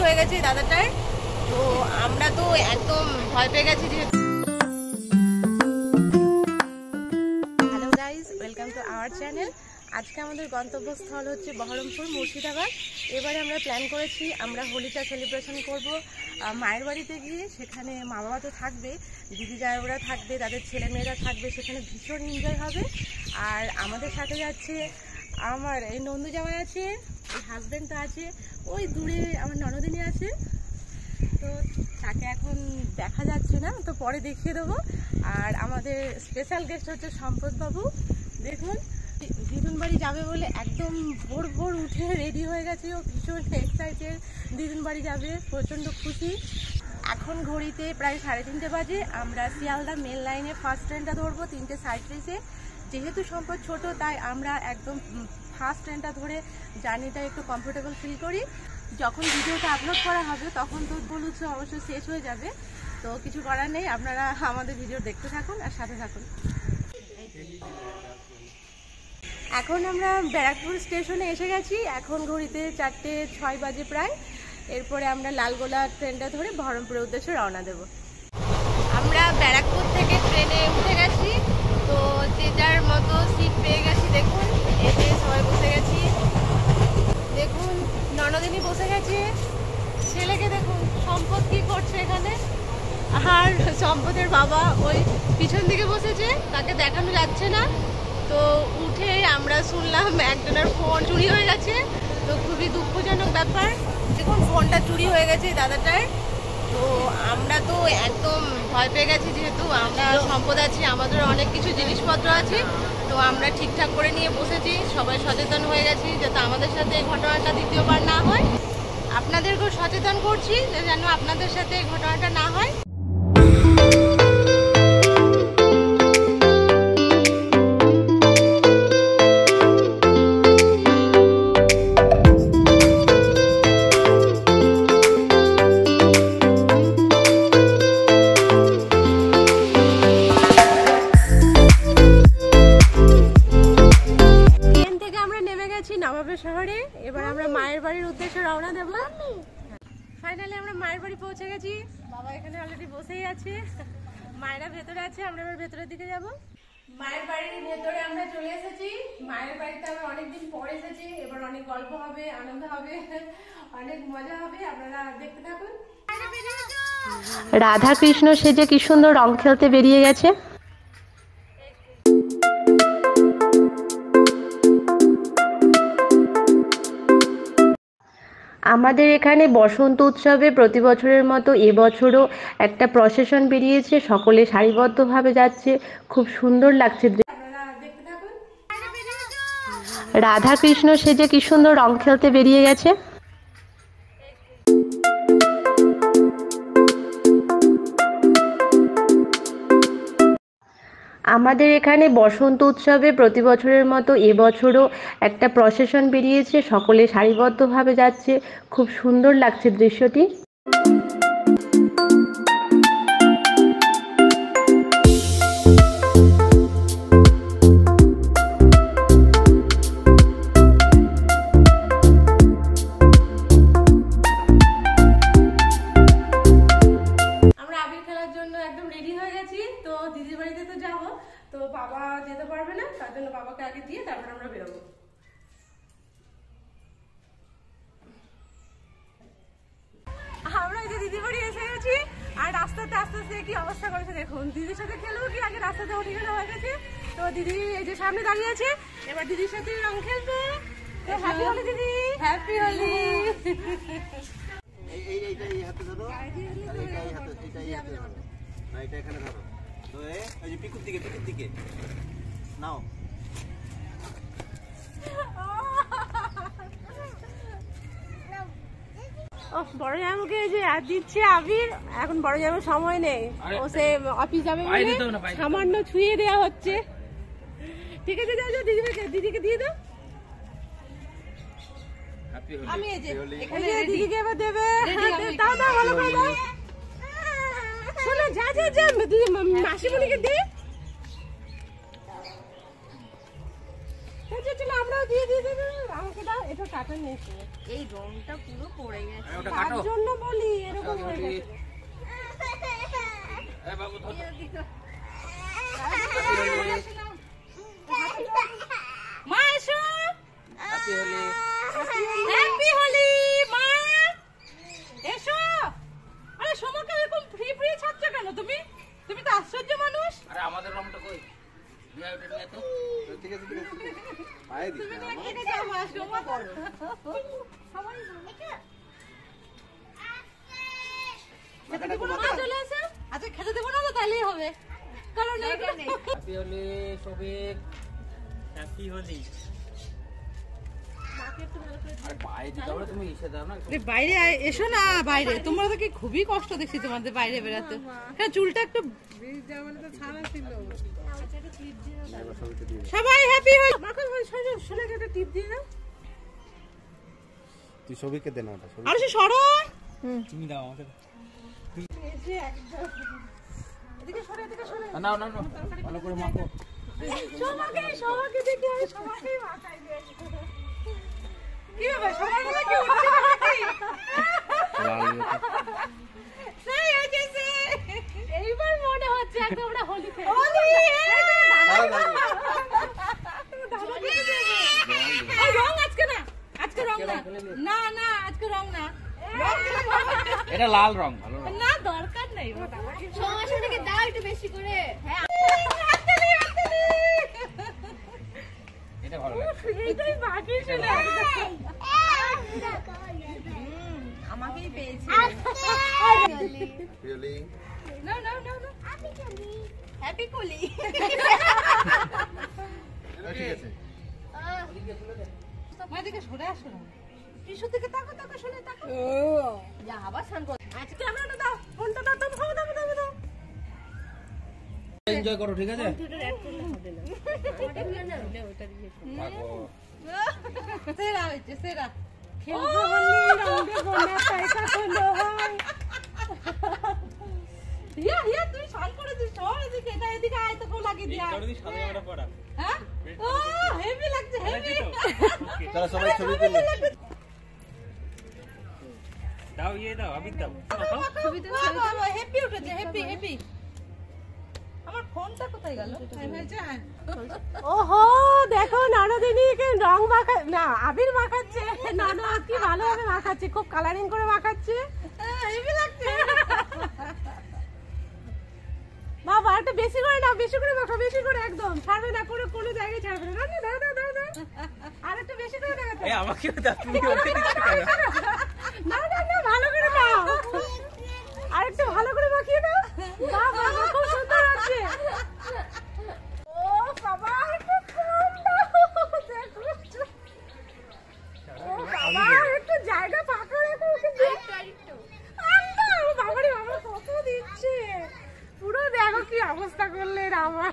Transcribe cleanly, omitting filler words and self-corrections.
হয়ে গেছে দাদাটার। তো আমরা তো একদম ভয় পেয়ে গেছি যে hello guys, welcome to our channel. আজকে আমাদের গন্তব্যস্থল হচ্ছে বহরমপুর, মুর্শিদাবাদ। এবারে আমরা প্ল্যান করেছি আমরা হোলিটা সেলিব্রেশন করব মায়ের বাড়িতে গিয়ে। সেখানে মা বাবা তো থাকবে, দিদি জায়গা থাকবে, তাদের ছেলেমেয়েরা থাকবে, সেখানে ভীষণ এনজয় হবে। আর আমাদের সাথে যাচ্ছে আমার এই নন্দু জামাই আছে, এই হাজব্যান্ডটা আছে, ওই দূরে আমার ননদিনী আছে। তো তাকে এখন দেখা যাচ্ছে না, তো পরে দেখিয়ে দেবো। আর আমাদের স্পেশাল গেস্ট হচ্ছে সম্পদ বাবু। দেখুন, দিদুন বাড়ি যাবে বলে একদম ভোর ভোর উঠে রেডি হয়ে গেছে, ও ভীষণ এক্সাইটেড, দিদুন বাড়ি যাবে, প্রচণ্ড খুশি। এখন ঘড়িতে প্রায় 3:30 বাজে। আমরা শিয়ালদা মেন লাইনে ফার্স্ট ট্রেনটা ধরবো 3:37-এ। যেহেতু সম্পদ ছোট, তাই আমরা একদম ফার্স্ট ট্রেনটা ধরে জার্নিটা একটু কমফোর্টেবল ফিল করি। যখন ভিডিওটা আপলোড করা হবে তখন তো দোল উৎসব অবশ্যই শেষ হয়ে যাবে, তো কিছু করার নেই, আপনারা আমাদের ভিডিও দেখতে থাকুন আর সাথে থাকুন। এখন আমরা ব্যারাকপুর স্টেশনে এসে গেছি। এখন ঘড়িতে 4:06 বাজে প্রায়। এরপরে আমরা লালগোলা ট্রেনটা ধরে বহরমপুরের উদ্দেশ্যে রওনা দেব। আমরা ব্যারাকপুর থেকে ট্রেনে উঠে গেছি, তো যে যার মতো সিট পেয়ে গেছি। দেখুন, এতে সবাই বসে গেছি। দেখুন, ননদিনী বসে গেছে, ছেলেকে দেখুন সম্পদ কি করছে এখানে। আর সম্পদের বাবা ওই পিছন দিকে বসেছে, তাকে দেখানো যাচ্ছে না। তো উঠে আমরা শুনলাম একজনের ফোন চুরি হয়ে গেছে, তো খুবই দুঃখজনক ব্যাপার। দেখুন, ফোনটা চুরি হয়ে গেছে দাদাটার। তো আমরা তো একদম ভয় পেয়ে গেছি, যেহেতু আমরা সম্পদ আছি, আমাদের অনেক কিছু জিনিসপত্র আছে, তো আমরা ঠিকঠাক করে নিয়ে বসেছি। সবাই সচেতন হয়ে গেছি যাতে আমাদের সাথে এই ঘটনাটা দ্বিতীয়বার না হয়। আপনাদেরকেও সচেতন করছি যেন আপনাদের সাথে এই ঘটনাটা না হয়। শহরে এবার আমরা মায়ের বাড়ির উদ্দেশ্যে রওনা দেব। ফাইনালি আমরা মায়ের বাড়ি পৌঁছে গেছি। বাবা এখানে অলরেডি বসেই আছে, মায়েরা ভেতরে আছে, আমরা এবার ভেতরের দিকে যাব। মায়ের বাড়ির ভেতরে আমরা চলে এসেছি। মায়ের বাড়িতে আমরা অনেকদিন পরে এসেছি, এবার অনেক গল্প হবে, আনন্দ হবে, অনেক মজা হবে, আপনারা দেখতে থাকুন। রাধা কৃষ্ণ সেজে কি সুন্দর রং খেলতে বেরিয়ে গেছে। আমাদের এখানে বসন্ত উৎসবে প্রতি বছরের মতো এবছরও একটা প্রসেশন বেরিয়েছে, সকলে সারিবদ্ধভাবে যাচ্ছে, খুব সুন্দর লাগছে। রাধা কৃষ্ণ সেজে কি সুন্দর রং খেলতে বেরিয়ে গেছে। আমাদের এখানে বসন্ত উৎসবে প্রতি বছরের মতো এবছরও একটা প্রসেশন বেরিয়েছে, সকলে সারিবদ্ধভাবে যাচ্ছে, খুব সুন্দর লাগছে দৃশ্যটি। তো বাবা যেতে পারবে না, তার জন্য বাবাকে আগে দিয়ে তারপর আমরা বেরোবো। আমরা এই যে দিদি বাড়ি এসে গেছি, আর রাস্তাতে আস্তে আস্তে কি অবস্থা করেছে দেখুন। দিদির সাথে খেলবো কি, আগে রাস্তাতে উঠে গেলে হয়ে গেছে। তো দিদি এই যে সামনে দাঁড়িয়ে আছে, এবার দিদির সাথে রং খেলবো। তো হ্যাপি হোলি দিদি, হ্যাপি হোলি। বড় জামাকে যে আর দিচ্ছে আবির, এখন বড় জামার সময় নেই, ও সে অফিস যাবে বলে সামান্য ছুঁয়ে দেওয়া হচ্ছে। ঠিক আছে, যাও যাও, দিদিকে দিয়ে দাও। আমি এই যে এখানে দিদিকে এবার দেবে, দাও দাও, ভালো করে দাও। শোনো, যা যা যা, মাসিমণিকে দে। আমরাও দিয়ে দিয়ে দেবে, আমাকে দাও। এটা কাটা নেই, এই রংটা পুরো পড়ে গেছে। রংটা কাটো জন্য বলি এরকম হয়ে গেছে। এই বাবু ধর মা এসো, হ্যাপি হোলি হ্যাপি হোলি মা এসো। আরে সোমাকে এরকম ফ্রি ফ্রি ছাড়ছো কেন তুমি? তুমি তো আশ্চর্য মানুষ। আরে আমাদের রংটা কই নিয়ে ওটা নিয়ে তো ঠিক আছে ঠিক আছে পায়ে দিস না আমার। এখানে যাও মা, সোমা বলো। খেতে দেবো না তো? চলে আসো। আচ্ছা খেতে দেবো না তো তাহলেই হবে, কারণ হ্যাপি হোলি সবিক হ্যাপি হোলি আরে পায়ে দিতে হবে তুমি ইসে দাও না বাইরে এসো না, বাইরে তোমরা তো কি খুবই কষ্ট দেখছি তোমাদের বাইরে বেরাতে। হ্যাঁ চুলটা একটু সবাই হ্যাপি হই। শোনা একটা টিপ দিয়ে দাও। তুই ছবিকে দে না ওটা ছবি। আর সে সরো, তুমি দাও আমাকে এদিকে সরো, এদিকে সরো। নাও নাও নাও ভালো করে মাখো সবাইকে দেখে সবাইকে মাথায় দিয়ে কি হবে? সবার মনে কি উঠছে নাকি? সেই হয়েছে, এইবার মনে হচ্ছে একদম আমরা হোলি খেলি। হোলি রং আজকে না, আজকে রং না, না না আজকে রং না, এটা লাল রং ভালো রং না দরকার নেই। সমস্যাটাকে দাও একটু বেশি করে। হ্যাঁ এটা ভালো লাগে এটাই বাকি ছিল। আমাকেই পেয়েছি। রিয়েলি না না না না হ্যাপি কোলি। ঠিক আছে তোমার দিকে সরে আসো না, টিস্যুর দিকে তাকো তাকো, শুনে তাকো। যা আবার স্নান কর। আজকে ক্যামেরাটা দাও, ফোনটা দাও, দাও দাও দাও দাও। এনজয় করো ঠিক আছে সেরা হয়েছে, সেরা। খেলবো বললি রং দেবো না, পয়সা কোনো হয়। হিয়া হিয়া তুই শান করে দিস, সর এদিকে, এটা এদিকে আয়, তোকেও লাগিয়ে দিয়া। হ্যাঁ ও হেভি লাগছে, হেভি। তারা সবাই ছবি তুলে দাও ইয়ে দাও আবির দাও হেপি উঠেছে, হেপি হেপি। আমার ফোনটা কোথায় গেল? ওহো দেখো নানাদিনী রং মাখা না আবির মাখাচ্ছে, নানা কি ভালোভাবে মাখাচ্ছে, খুব কালারিং করে মাখাচ্ছে, হেভি লাগছে। বাবা একটু বেশি করে নাও, বেশি করে মাখো, বেশি করে, একদম ছাড়বে না, কোনো জায়গায় ছাড়বে না। দাও দাও দাও দাও, আর একটু বেশি করে দেখাতে। এই আমাকেও দাও তুমি ওকে দিচ্ছ কেন না না না ভালো করে দাও, আর একটু ভালো করে মাখিয়ে দাও। বাবা খুব সুন্দর আছে। ও বাবা একটু কম দাও, দেখো। ও বাবা একটু জায়গা ফাঁকা রেখো, ওকে দিয়ে। বাবারে বাবা কত দিচ্ছে, পুরো দেখো কি অবস্থা করলে আমার।